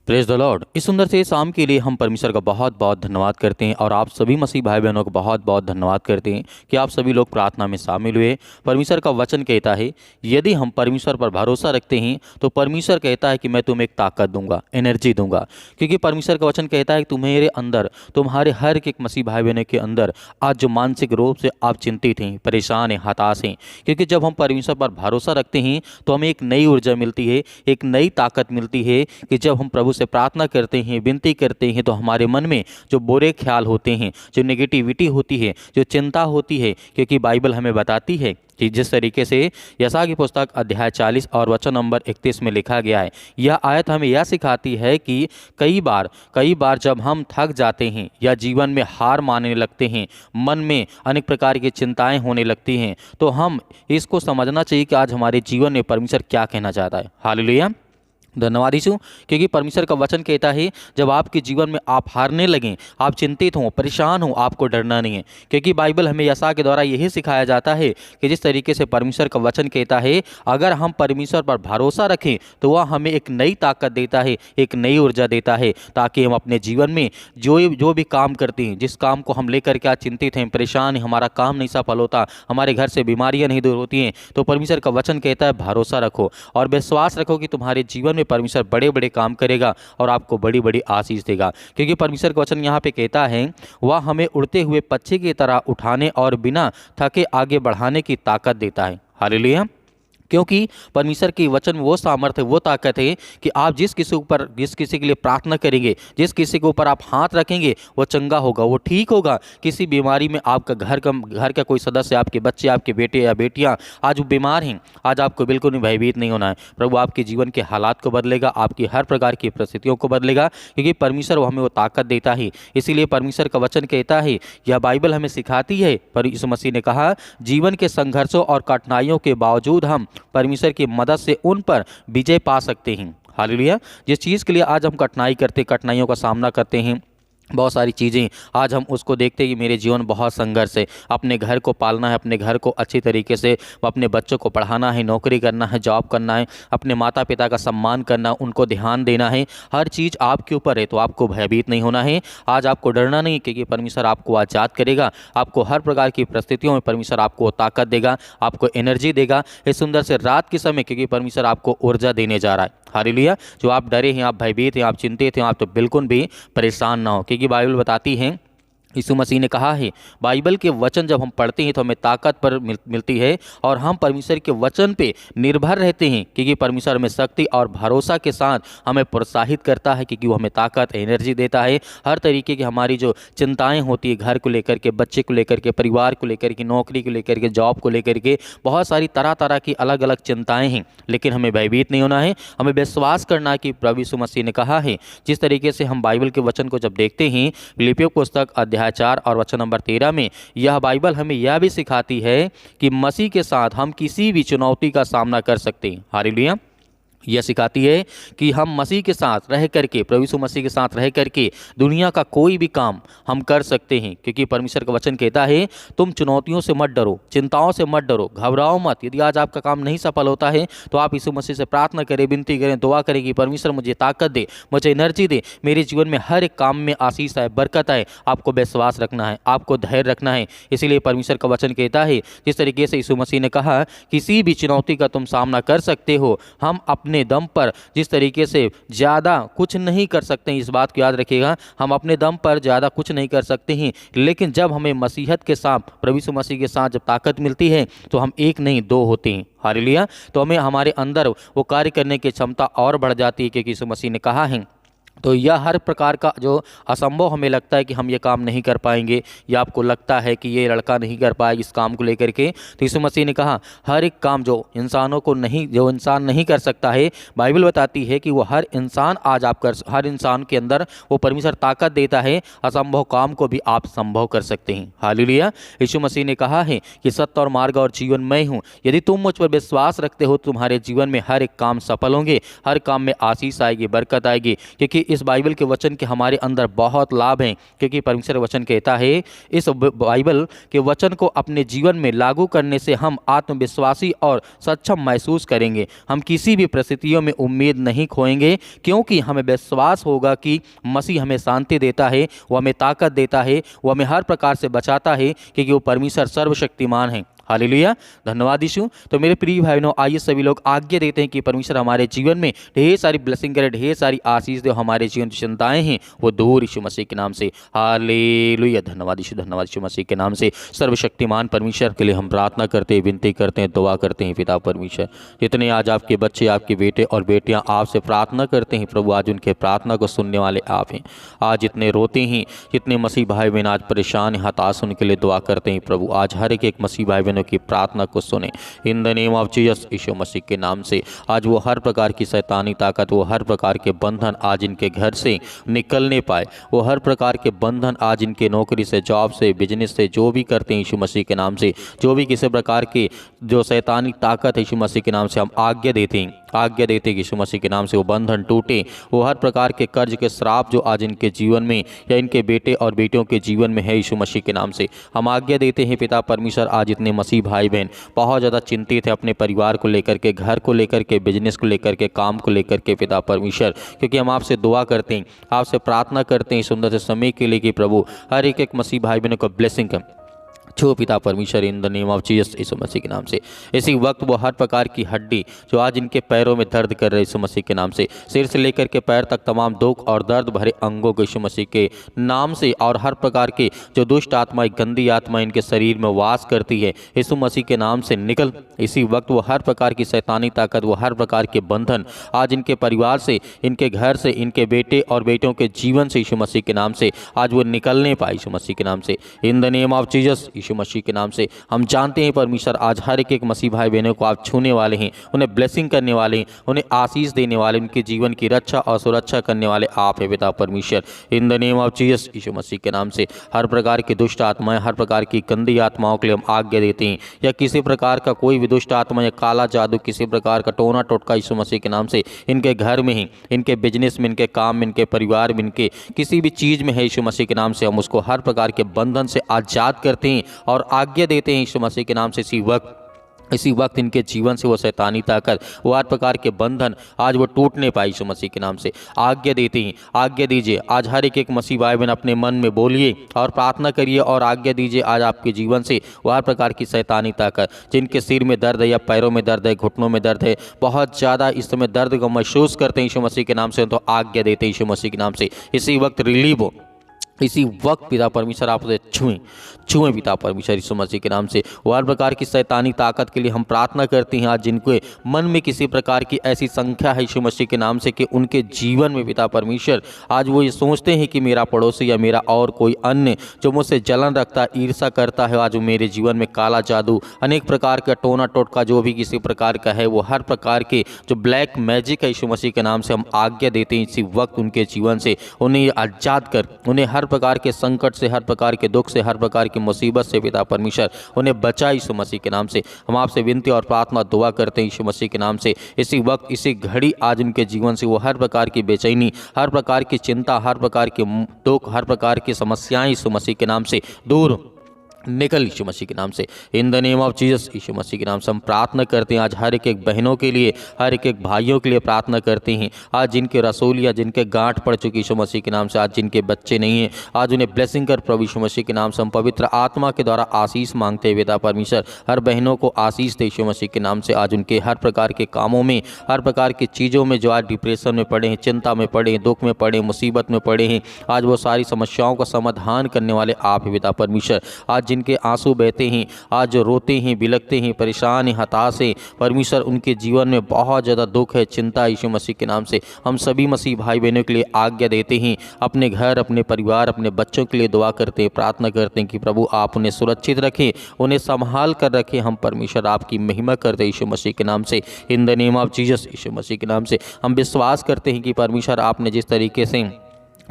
Praise the Lord. इस सुंदर से शाम के लिए हम परमेश्वर का बहुत बहुत धन्यवाद करते हैं और आप सभी मसीह भाई बहनों को बहुत बहुत धन्यवाद करते हैं कि आप सभी लोग प्रार्थना में शामिल हुए। परमेश्वर का वचन कहता है यदि हम परमेश्वर पर भरोसा रखते हैं तो परमेश्वर कहता है कि मैं तुम्हें एक ताकत दूंगा, एनर्जी दूंगा। क्योंकि परमेश्वर का वचन कहता है कि तुम्हारे अंदर, तुम्हारे हर एक मसीह भाई बहनों के अंदर आज जो मानसिक रूप से आप चिंतित हैं, परेशान हैं, हताश हैं, क्योंकि जब हम परमेश्वर पर भरोसा रखते हैं तो हमें एक नई ऊर्जा मिलती है, एक नई ताकत मिलती है कि जब हम प्रभु से प्रार्थना करते हैं, विनती करते हैं तो हमारे मन में जो बुरे ख्याल होते हैं, जो नेगेटिविटी होती है, जो चिंता होती है, क्योंकि बाइबल हमें बताती है कि जिस तरीके से यशायाह की पुस्तक अध्याय 40 और वचन नंबर 31 में लिखा गया है, यह आयत हमें यह सिखाती है कि कई बार जब हम थक जाते हैं या जीवन में हार मानने लगते हैं, मन में अनेक प्रकार की चिंताएं होने लगती हैं, तो हम इसको समझना चाहिए कि आज हमारे जीवन में परमेश्वर क्या कहना चाहता है। हालेलुया, धन्यवाद यीशु। क्योंकि परमेश्वर का वचन कहता है जब आपके जीवन में आप हारने लगें, आप चिंतित हों, परेशान हों, आपको डरना नहीं है। क्योंकि बाइबल हमें यशायाह के द्वारा यही सिखाया जाता है कि जिस तरीके से परमेश्वर का वचन कहता है अगर हम परमेश्वर पर भरोसा रखें तो वह हमें एक नई ताकत देता है, एक नई ऊर्जा देता है, ताकि हम अपने जीवन में जो भी काम करते हैं, जिस काम को हम लेकर के आज चिंतित हैं, परेशान हैं, हमारा काम नहीं सफल होता, हमारे घर से बीमारियां नहीं दूर होती हैं, तो परमेश्वर का वचन कहता है भरोसा रखो और विश्वास रखो कि तुम्हारे जीवन में परमेश्वर बड़े बड़े काम करेगा और आपको बड़ी बड़ी आशीष देगा। क्योंकि परमेश्वर का वचन यहाँ पे कहता है वह हमें उड़ते हुए पक्षी की तरह उठाने और बिना थके आगे बढ़ाने की ताकत देता है। हालेलुया। क्योंकि परमेश्वर की वचन में वो सामर्थ्य, वो ताकत है कि आप जिस किसी के लिए प्रार्थना करेंगे, जिस किसी के ऊपर आप हाथ रखेंगे, वो चंगा होगा, वो ठीक होगा। किसी बीमारी में आपका घर का कोई सदस्य, आपके बच्चे, आपके बेटे या बेटियां आज बीमार हैं, आज आपको बिल्कुल भी भयभीत नहीं होना है। प्रभु आपके जीवन के हालात को बदलेगा, आपकी हर प्रकार की परिस्थितियों को बदलेगा, क्योंकि परमेश्वर वो हमें वो ताकत देता है। इसीलिए परमेश्वर का वचन कहता है, यह बाइबल हमें सिखाती है, पर यीशु मसीह ने कहा जीवन के संघर्षों और कठिनाइयों के बावजूद हम परमेश्वर की मदद से उन पर विजय पा सकते हैं। हालेलुया। जिस चीज़ के लिए आज हम कठिनाइयों का सामना करते हैं, बहुत सारी चीज़ें आज हम उसको देखते हैं कि मेरे जीवन बहुत संघर्ष है, अपने घर को पालना है, अपने घर को अच्छी तरीके से अपने बच्चों को पढ़ाना है, नौकरी करना है, जॉब करना है, अपने माता पिता का सम्मान करना, उनको ध्यान देना है, हर चीज़ आपके ऊपर है, तो आपको भयभीत नहीं होना है। आज आपको डरना नहीं, क्योंकि परमेश्वर आपको आज़ाद करेगा, आपको हर प्रकार की परिस्थितियों में परमेश्वर आपको ताकत देगा, आपको एनर्जी देगा इस सुंदर से रात के समय, क्योंकि परमेश्वर आपको ऊर्जा देने जा रहा है। हालेलुया। जो आप डरे हैं, आप भयभीत हैं, आप चिंतित हैं, आप तो बिल्कुल भी परेशान ना हो, क्योंकि बाइबल बताती है, यीशु मसीह ने कहा है बाइबल के वचन जब हम पढ़ते हैं तो हमें ताकत पर मिलती है और हम परमेश्वर के वचन पे निर्भर रहते हैं, क्योंकि परमेश्वर हमें शक्ति और भरोसा के साथ हमें प्रोत्साहित करता है, क्योंकि वो हमें ताकत, एनर्जी देता है। हर तरीके की हमारी जो चिंताएं होती है, घर को लेकर के, बच्चे को लेकर के, परिवार को लेकर के, नौकरी को लेकर के, जॉब को लेकर के, बहुत सारी तरह तरह की अलग अलग चिंताएँ हैं, लेकिन हमें भयभीत नहीं होना है। हमें विश्वास करना है कि प्रभु यीशु मसीह ने कहा है। जिस तरीके से हम बाइबल के वचन को जब देखते हैं, फिलिपियों पुस्तक अध्याय 4 और वचन नंबर 13 में, यह बाइबल हमें यह भी सिखाती है कि मसीह के साथ हम किसी भी चुनौती का सामना कर सकते हैं। हालेलुया। यह सिखाती है कि हम मसीह के साथ रह करके, प्रभु यीशु मसीह के साथ रह करके दुनिया का कोई भी काम हम कर सकते हैं, क्योंकि परमेश्वर का वचन कहता है तुम चुनौतियों से मत डरो, चिंताओं से मत डरो, घबराओ मत। यदि आज आपका काम नहीं सफल होता है तो आप यीशु मसीह से प्रार्थना करें, विनती करें, दुआ करें कि परमेश्वर मुझे ताकत दे, मुझे एनर्जी दे, मेरे जीवन में हर एक काम में आशीष आए, बरकत आए। आपको विश्वास रखना है, आपको धैर्य रखना है। इसीलिए परमेश्वर का वचन कहता है, जिस तरीके से यीशु मसीह ने कहा किसी भी चुनौती का तुम सामना कर सकते हो, हम अपने दम पर जिस तरीके से ज़्यादा कुछ नहीं कर सकते हैं, इस बात को याद रखिएगा, हम अपने दम पर ज़्यादा कुछ नहीं कर सकते हैं, लेकिन जब हमें मसीहत के साथ, प्रभु यीशु मसीह के साथ जब ताकत मिलती है तो हम एक नहीं दो होते हैं। हालेलुया। तो हमें हमारे अंदर वो कार्य करने की क्षमता और बढ़ जाती है, क्योंकि यीशु मसीह ने कहा है। तो यह हर प्रकार का जो असंभव हमें लगता है कि हम ये काम नहीं कर पाएंगे, या आपको लगता है कि ये लड़का नहीं कर पाएगा इस काम को लेकर के, तो यीशु मसीह ने कहा हर एक काम जो इंसान नहीं कर सकता है, बाइबल बताती है कि वो हर इंसान हर इंसान के अंदर वो परमेश्वर ताकत देता है, असंभव काम को भी आप संभव कर सकते हैं। हालेलुया। यीशु मसीह ने कहा है कि सत्य और मार्ग और जीवन मैं हूँ, यदि तुम मुझ पर विश्वास रखते हो तुम्हारे जीवन में हर एक काम सफल होंगे, हर काम में आशीष आएगी, बरकत आएगी। क्योंकि इस बाइबल के वचन के हमारे अंदर बहुत लाभ हैं, क्योंकि परमेश्वर वचन कहता है इस बाइबल के वचन को अपने जीवन में लागू करने से हम आत्मविश्वासी और सक्षम महसूस करेंगे। हम किसी भी परिस्थितियों में उम्मीद नहीं खोएंगे, क्योंकि हमें विश्वास होगा कि मसीह हमें शांति देता है, वो हमें ताकत देता है, वो हमें हर प्रकार से बचाता है, क्योंकि वो परमेश्वर सर्वशक्तिमान है। हालेलुया, धन्यवाद यीशु। तो मेरे प्रिय भाई बहनों, आइए सभी लोग आज्ञा देते हैं कि परमेश्वर हमारे जीवन में ढेर सारी ब्लेसिंग करे, ढेर सारी आशीष दे, हमारे जीवन की चिंताएं हैं वो दूर यीशु मसीह के नाम से। हालेलुया, धन्यवाद यीशु मसीह के नाम से। सर्वशक्तिमान परमेश्वर के लिए हम प्रार्थना करते हैं, विनती करते हैं, दुआ करते हैं। पिता परमेश्वर, जितने आज आपके बच्चे, आपके बेटे और बेटियां आपसे प्रार्थना करते हैं प्रभु, आज उनके प्रार्थना को सुनने वाले आप हैं। आज जितने रोते हैं, जितने मसीह भाई बहन आज परेशान हैं, हताश, उनके लिए दुआ करते हैं प्रभु, आज हर एक मसीह भाई बहनों की प्रार्थना को सुने in the name of Jesus यीशु मसीह के नाम से। आज वो हर प्रकार की शैतानी ताकत, वो हर प्रकार के बंधन आज इनके घर से निकलने पाए, वो हर प्रकार के बंधन आज इनके नौकरी से, जॉब से, बिजनेस से, जो भी करते हैं यीशु मसीह के नाम से, जो भी किसी प्रकार की जो शैतानी ताकत है यीशु मसीह के नाम से हम आज्ञा देते हैं कि यीशु मसीह के नाम से वो बंधन टूटे। वो हर प्रकार के कर्ज के श्राप जो आज इनके जीवन में या इनके बेटे और बेटियों के जीवन में है, यीशु मसीह के नाम से हम आज्ञा देते हैं पिता परमेश्वर। आज इतने मसीह भाई बहन बहुत ज़्यादा चिंतित है अपने परिवार को लेकर के, घर को लेकर के, बिजनेस को लेकर के, काम को लेकर के पिता परमेश्वर, क्योंकि हम आपसे दुआ करते हैं, आपसे प्रार्थना करते हैं सुंदर से समय के लिए कि प्रभु हर एक मसीह भाई बहनों को ब्लेसिंग कर छो पिता परमेश्वर in the name of Jesus यीशु मसीह के नाम से। इसी वक्त वो हर प्रकार की हड्डी जो आज इनके पैरों में दर्द कर रहे यीशु मसीह के नाम से, सिर से लेकर के पैर तक तमाम दुख और दर्द भरे अंगों को यीशु मसीह के नाम से, और हर प्रकार के जो दुष्ट आत्माएं, गंदी आत्मा इनके शरीर में वास करती है यीशु मसीह के नाम से निकल। इसी वक्त वो हर प्रकार की शैतानी ताकत, वो हर प्रकार के बंधन आज इनके परिवार से, इनके घर से, इनके बेटे और बेटियों के जीवन से यीशु मसीह के नाम से आज वो निकलने पाए यीशु मसीह के नाम से in the name of Jesus यीशु मसीह के नाम से। हम जानते हैं परमेश्वर आज हर एक मसीह भाई बहनों को आप छूने वाले हैं, उन्हें ब्लेसिंग करने वाले हैं, उन्हें आशीष देने वाले, उनके जीवन की रक्षा और सुरक्षा करने वाले आप हैं पिता परमेश्वर in the name of Jesus यीशु मसीह के नाम से। हर प्रकार की दुष्ट आत्माएं, हर प्रकार की गंदी आत्माओं के लिए हम आज्ञा देते हैं, या किसी प्रकार का कोई भी दुष्ट आत्मा या काला जादू, किसी प्रकार का टोना टोटका यीशु मसीह के नाम से इनके घर में ही, इनके बिजनेस में, इनके काम में, इनके परिवार में, इनके किसी भी चीज़ में है यीशु मसीह के नाम से हम उसको हर प्रकार के बंधन से आज़ाद करते हैं और आज्ञा देते हैं यीशु मसीह के नाम से। इसी वक्त इनके जीवन से वो शैतानी ताकत, वो हर प्रकार के बंधन आज वो टूटने पाए यीशु मसीह के नाम से आज्ञा देते हैं। आज्ञा दीजिए आज हर एक मसीह भाई बहन अपने मन में बोलिए और प्रार्थना करिए और आज्ञा दीजिए आज आपके जीवन से वो हर प्रकार की शैतानी ताकत, जिनके सिर में दर्द है या पैरों में दर्द है, घुटनों में दर्द है, बहुत ज़्यादा इस समय दर्द को महसूस करते हैं यीशु मसीह के नाम से, तो आज्ञा देते हैं यीशु मसीह के नाम से इसी वक्त रिलीव हो। इसी वक्त पिता परमेश्वर आप उसे छुएं पिता परमेश्वर यीशु मसीह के नाम से। वो हर प्रकार की शैतानी ताकत के लिए हम प्रार्थना करते हैं आज जिनके मन में किसी प्रकार की ऐसी संख्या है यीशु मसीह के नाम से कि उनके जीवन में पिता परमेश्वर आज वो ये सोचते हैं कि मेरा पड़ोसी या मेरा और कोई अन्य जो मुझसे जलन रखता है, ईर्षा करता है, आज वो मेरे जीवन में काला जादू, अनेक प्रकार का टोना टोटका जो भी किसी प्रकार का है, वो हर प्रकार के जो ब्लैक मैजिक है यीशु मसीह के नाम से हम आज्ञा देते हैं इसी वक्त उनके जीवन से उन्हें आज़ाद कर, उन्हें हर प्रकार के संकट से, हर प्रकार के दुख से, हर प्रकार की मुसीबत से पिता परमेश्वर उन्हें बचा यीशु मसीह के नाम से। हम आपसे विनती और प्रार्थना दुआ करते हैं यीशु मसीह के नाम से इसी वक्त, इसी घड़ी आज उनके जीवन से वो हर प्रकार की बेचैनी, हर प्रकार की चिंता, हर प्रकार के दुख, हर प्रकार की समस्याएं यीशु मसीह के नाम से दूर निकल यीशु मसीह के नाम से in the name of Jesus यीशु मसीह के नाम से हम प्रार्थना करते हैं आज हर एक बहनों के लिए, हर एक भाइयों के लिए प्रार्थना करते हैं आज जिनके रसूल या जिनके गांठ पड़ चुकी यीशु मसीह के नाम से, आज जिनके बच्चे नहीं हैं, आज उन्हें ब्लेसिंग कर प्रभु यीशु मसीह के नाम से। हम पवित्र आत्मा के द्वारा आशीष मांगते हैं पिता परमेश्वर, हर बहनों को आशीष दे यीशु मसीह के नाम से। आज उनके हर प्रकार के कामों में, हर प्रकार की चीज़ों में जो आज डिप्रेशन में पड़े हैं, चिंता में पड़े हैं, दुख में पड़े हैं, मुसीबत में पड़े हैं, आज वो सारी समस्याओं का समाधान करने वाले आप हैं पिता परमेश्वर। आज जिनके आंसू बहते हैं, आज जो रोते हैं, बिलखते हैं, परेशान हैं, हताश हैं परमेश्वर, उनके जीवन में बहुत ज़्यादा दुख है, चिंता यीशु मसीह के नाम से हम सभी मसीह भाई बहनों के लिए आज्ञा देते हैं, अपने घर, अपने परिवार, अपने बच्चों के लिए दुआ करते हैं, प्रार्थना करते हैं कि प्रभु आप उन्हें सुरक्षित रखें, उन्हें संभाल कर रखें। हम परमेश्वर आपकी महिमा करते हैं यीशु मसीह के नाम से in the name of Jesus यीशु मसीह के नाम से। हम विश्वास करते हैं कि परमेश्वर आपने जिस तरीके से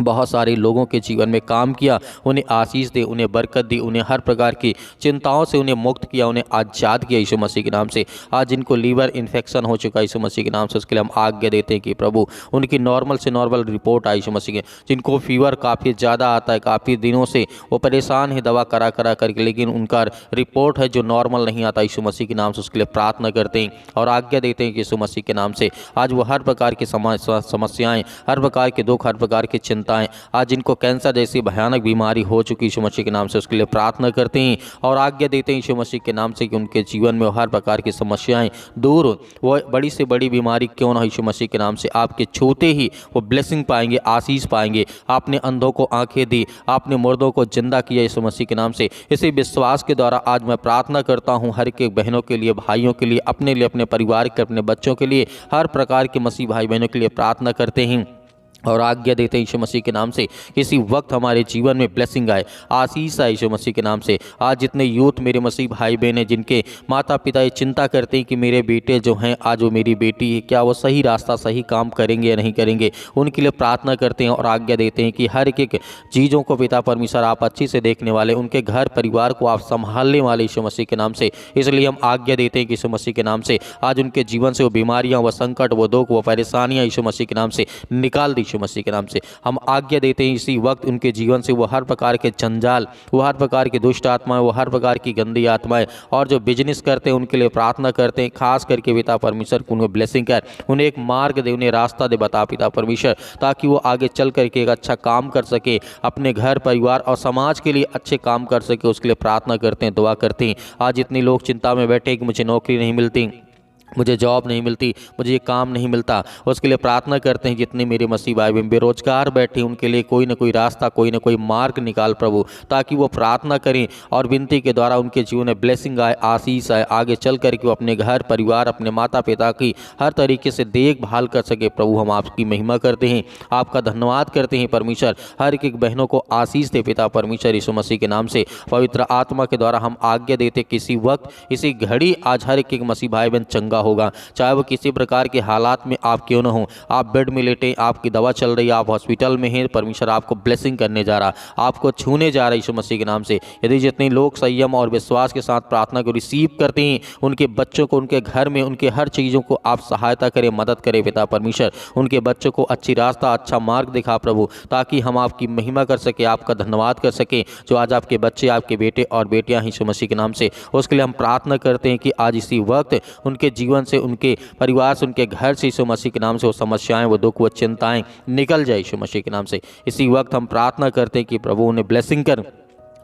बहुत सारे लोगों के जीवन में काम किया, उन्हें आशीष दे, उन्हें बरकत दी, उन्हें हर प्रकार की चिंताओं से उन्हें मुक्त किया, उन्हें आज़ाद किया यीशु मसीह के नाम से। आज जिनको लीवर इन्फेक्शन हो चुका है यीशु मसीह के नाम से, उसके लिए हम आज्ञा देते हैं कि प्रभु उनकी नॉर्मल से नॉर्मल रिपोर्ट आई यीशु मसीह के। जिनको फीवर काफ़ी ज़्यादा आता है, काफ़ी दिनों से वो परेशान है दवा करा करा करके, लेकिन उनका रिपोर्ट है जो नॉर्मल नहीं आता यीशु मसीह के नाम से, उसके लिए प्रार्थना करते हैं और आज्ञा देते हैं कि यीशु मसीह के नाम से आज वो हर प्रकार की समस्याएँ, हर प्रकार के दुख, हर प्रकार की चिंताएँ, आज जिनको कैंसर जैसी भयानक बीमारी हो चुकी यीशु मसीह के नाम से, उसके लिए प्रार्थना करते हैं और आज्ञा देते हैं यीशु मसीह के नाम से कि उनके जीवन में हर प्रकार की समस्याएं दूर हो। वो बड़ी से बड़ी बीमारी क्यों ना यीशु मसीह के नाम से आपके छूते ही वो ब्लेसिंग पाएंगे, आशीष पाएंगे। आपने अंधों को आंखें दी, आपने मुर्दों को जिंदा किया यीशु मसीह के नाम से। इसी विश्वास के द्वारा आज मैं प्रार्थना करता हूँ हर एक बहनों के लिए, भाइयों के लिए, अपने लिए, अपने परिवार के, अपने बच्चों के लिए, हर प्रकार के मसीह भाई बहनों के लिए प्रार्थना करते हैं और आज्ञा देते हैं यीशु मसीह के नाम से किसी वक्त हमारे जीवन में ब्लेसिंग आए, आशीष आए यीशु मसीह के नाम से। आज जितने यूथ मेरे मसीह भाई बहन हैं, जिनके माता पिता ये चिंता करते हैं कि मेरे बेटे जो हैं, आज वो मेरी बेटी है, क्या वो सही रास्ता सही काम करेंगे या नहीं करेंगे, उनके लिए प्रार्थना करते हैं और आज्ञा देते हैं कि हर एक चीज़ों को पिता परमेश्वर आप अच्छी से देखने वाले, उनके घर परिवार को आप संभालने वाले यीशु मसीह के नाम से। इसलिए हम आज्ञा देते हैं कि यीशु मसीह के नाम से आज उनके जीवन से वो बीमारियाँ, वो संकट, वो दुख, वो परेशानियाँ यीशु मसीह के नाम से निकाल दी यीशु मसीह के नाम से। हम आज्ञा देते हैं इसी वक्त उनके जीवन से वो हर प्रकार के जंजाल, वो हर प्रकार की दुष्ट आत्माएं, वो हर प्रकार की गंदी आत्माएं और जो बिजनेस करते हैं उनके लिए प्रार्थना करते हैं। खास करके पिता परमेश्वर को उन्हें ब्लेसिंग कर, उन्हें एक मार्ग दे, उन्हें रास्ता दे बता पिता परमेश्वर, ताकि वो आगे चल करके एक अच्छा काम कर सके, अपने घर परिवार और समाज के लिए अच्छे काम कर सके। उसके लिए प्रार्थना करते हैं, दुआ करते हैं। आज इतने लोग चिंता में बैठे कि मुझे नौकरी नहीं मिलती, मुझे जॉब नहीं मिलती, मुझे ये काम नहीं मिलता, उसके लिए प्रार्थना करते हैं। जितने मेरे मसीह भाई बहन बेरोजगार बैठे उनके लिए कोई ना कोई रास्ता, कोई ना कोई मार्ग निकाल प्रभु, ताकि वो प्रार्थना करें और विनती के द्वारा उनके जीवन में ब्लेसिंग आए, आशीष आए, आगे चल करके वो अपने घर परिवार, अपने माता पिता की हर तरीके से देखभाल कर सके। प्रभु हम आपकी महिमा करते हैं, आपका धन्यवाद करते हैं परमेश्वर। हर एक बहनों को आशीष दे पिता परमेश्वर यीशु मसीह के नाम से। पवित्र आत्मा के द्वारा हम आज्ञा देते किसी वक्त, इसी घड़ी आज हर एक मसीह भाई बहन चंगा होगा, चाहे वो किसी प्रकार के हालात में आप क्यों ना हो। आप बेड में लेटे, आपकी दवा चल रही है, आप हॉस्पिटल में हैं, परमेश्वर आपको ब्लेसिंग करने जा रहा, आपको छूने जा रहा है यीशु मसीह के नाम से। यदि जितने लोग संयम और विश्वास के साथ प्रार्थना को रिसीव करते हैं, उनके बच्चों को, उनके घर में, उनके हर चीज़ों को आप सहायता करें, मदद करें पिता परमेश्वर। उनके बच्चों को अच्छी रास्ता, अच्छा मार्ग दिखा प्रभु, ताकि हम आपकी महिमा कर सके, आपका धन्यवाद कर सकें। जो आज आपके बच्चे, आपके बेटे और बेटियां हैं यीशु मसीह के नाम से, उसके लिए हम प्रार्थना करते हैं कि आज इसी वक्त उनके जीवन से, उनके परिवार से, उनके घर से यीशु मसीह के नाम से वो समस्याएं, वो दुख, वो चिंताएं निकल जाए यीशु मसीह के नाम से। इसी वक्त हम प्रार्थना करते हैं कि प्रभु उन्हें ब्लेसिंग कर,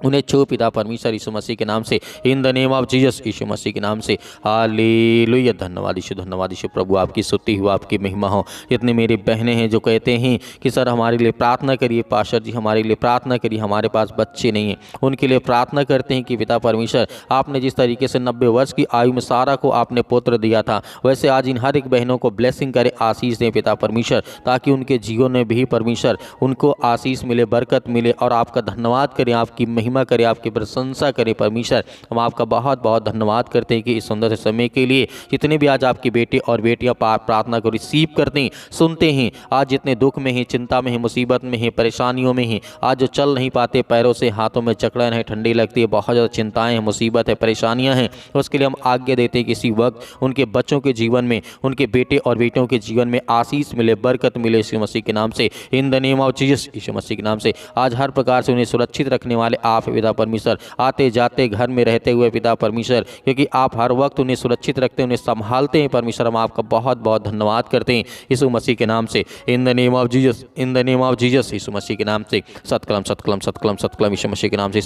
उन्हें छू पिता परमेश्वर यीशु मसीह के नाम से, in the name of Jesus यीशु मसीह के नाम से। हालेलुया। धन्यवाद यीशु प्रभु, आपकी स्तुति हो, आपकी महिमा हो। जितने मेरी बहनें हैं जो कहते हैं कि सर हमारे लिए प्रार्थना करिए, पास्टर जी हमारे लिए प्रार्थना करिए, हमारे पास बच्चे नहीं हैं, उनके लिए प्रार्थना करते हैं कि पिता परमेश्वर आपने जिस तरीके से 90 वर्ष की आयु में सारा को आपने पुत्र दिया था, वैसे आज इन हर एक बहनों को ब्लेसिंग करें, आशीष दें पिता परमेश्वर, ताकि उनके जीवन में भी परमेश्वर उनको आशीष मिले, बरकत मिले और आपका धन्यवाद करें, आपकी महिमा करें, आपकी प्रशंसा करें परमेश्वर। हम आपका बहुत बहुत धन्यवाद करते हैं कि इस सुंदर से समय के लिए। जितने भी आज आपके बेटे और बेटियां प्रार्थना को रिसीव करते हैं, सुनते हैं, आज जितने दुख में हैं, चिंता में हैं, मुसीबत में हैं, परेशानियों में हैं, आज जो चल नहीं पाते, पैरों से हाथों में जकड़न है, ठंडी लगती है, बहुत ज़्यादा चिंताएं हैं, मुसीबत है, परेशानियां हैं, उसके लिए हम आज्ञा देते हैं कि इसी वक्त उनके बच्चों के जीवन में, उनके बेटे और बेटियों के जीवन में आशीष मिले, बरकत मिले यीशु मसीह के नाम से, in the name of Jesus यीशु मसीह के नाम से। आज हर प्रकार से उन्हें सुरक्षित रखने वाले आप पिता परमेश्वर, आते जाते घर में रहते हुए पिता परमेश्वर, क्योंकि आप हर वक्त उन्हें सुरक्षित रखते हैं, उन्हें संभालते हैं परमेश्वर। हम आपका बहुत बहुत धन्यवाद करते हैं यीशु मसीह के नाम से, in the name of Jesus, in the name of Jesus यीशु मसीह के नाम से। सतकलम सतकलम सतकलम सतकलम यीशु मसीह के नाम से।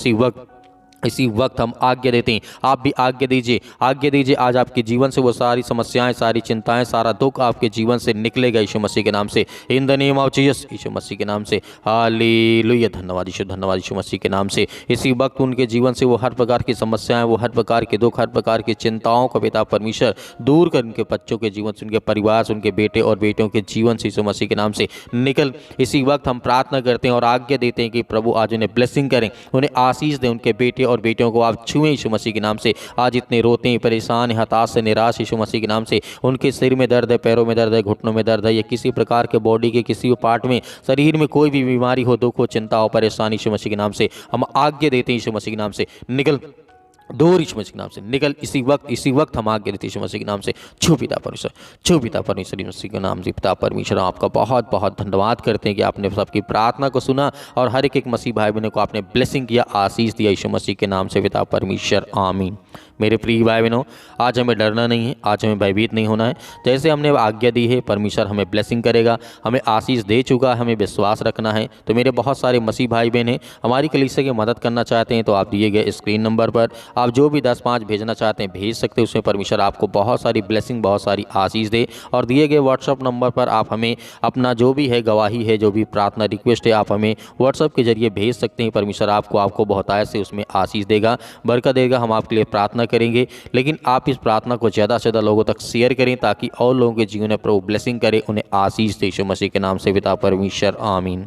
इसी वक्त हम आज्ञा देते हैं, आप भी आज्ञा दीजिए, आज्ञा दीजिए। आज आपके जीवन से वो सारी समस्याएं, सारी चिंताएं, सारा दुख आपके जीवन से निकलेगा यीशु मसीह के नाम से, in the name of Jesus यीशु मसीह के नाम से। हालेलुया। धन्यवाद यीशु मसीह के नाम से। इसी वक्त उनके जीवन से वो हर प्रकार की समस्याएं, वो हर प्रकार के दुख, हर प्रकार की चिंताओं को पिता परमेश्वर दूर कर उनके बच्चों के जीवन से, उनके परिवार से, उनके बेटे और बेटियों के जीवन से यीशु मसीह के नाम से निकल। इसी वक्त हम प्रार्थना करते हैं और आज्ञा देते हैं कि प्रभु आज उन्हें ब्लेसिंग करें, उन्हें आशीष दें, उनके बेटे और बेटियों को आप छुएं यीशु मसीह के नाम से। आज इतने रोते हैं, परेशान हैं, हताश से निराश यीशु मसीह के नाम से, उनके सिर में दर्द है, पैरों में दर्द है, घुटनों में दर्द है, या किसी प्रकार के बॉडी के किसी भी पार्ट में, शरीर में कोई भी बीमारी हो, दुख हो, चिंता हो, परेशानी, यीशु मसीह के नाम से हम आज्ञा देते हैं, यीशु मसीह के नाम से निकल, दूर यीशु मसीह के नाम से निकल। इसी वक्त हम आगे देते यीशु मसीह के नाम से। छू पिता परमेश्वर, छू पिता परमेश्वर यीशु मसीह के नाम से। पिता परमेश्वर, आपका बहुत बहुत धन्यवाद करते हैं कि आपने सबकी प्रार्थना को सुना और हर एक मसीह भाई बहनों को आपने ब्लेसिंग किया, आशीष दिया यीशु मसीह के नाम से। पिता परमेश्वर, आमीन। मेरे प्रिय भाई बहनों, आज हमें डरना नहीं है, आज हमें भयभीत नहीं होना है। जैसे हमने आज्ञा दी है, परमेश्वर हमें ब्लेसिंग करेगा, हमें आशीष दे चुका है, हमें विश्वास रखना है। तो मेरे बहुत सारे मसीह भाई बहन हैं, हमारी कलीसिया की मदद करना चाहते हैं, तो आप दिए गए स्क्रीन नंबर पर आप जो भी 10-5 भेजना चाहते हैं भेज सकते हैं। उसमें परमेश्वर आपको बहुत सारी ब्लेसिंग, बहुत सारी आशीष दे। और दिए गए व्हाट्सअप नंबर पर आप हमें अपना जो भी है गवाही है, जो भी प्रार्थना रिक्वेस्ट है, आप हमें व्हाट्सअप के जरिए भेज सकते हैं। परमेश्वर आपको बहुतायत से उसमें आशीष देगा, बरकत देगा। हम आपके लिए प्रार्थना करेंगे, लेकिन आप इस प्रार्थना को ज़्यादा से ज़्यादा लोगों तक शेयर करें ताकि और लोगों के जीवन में प्रभु ब्लेसिंग करे, उन्हें आशीष दे यीशु मसीह के नाम से। पिता परमेश्वर, आमीन।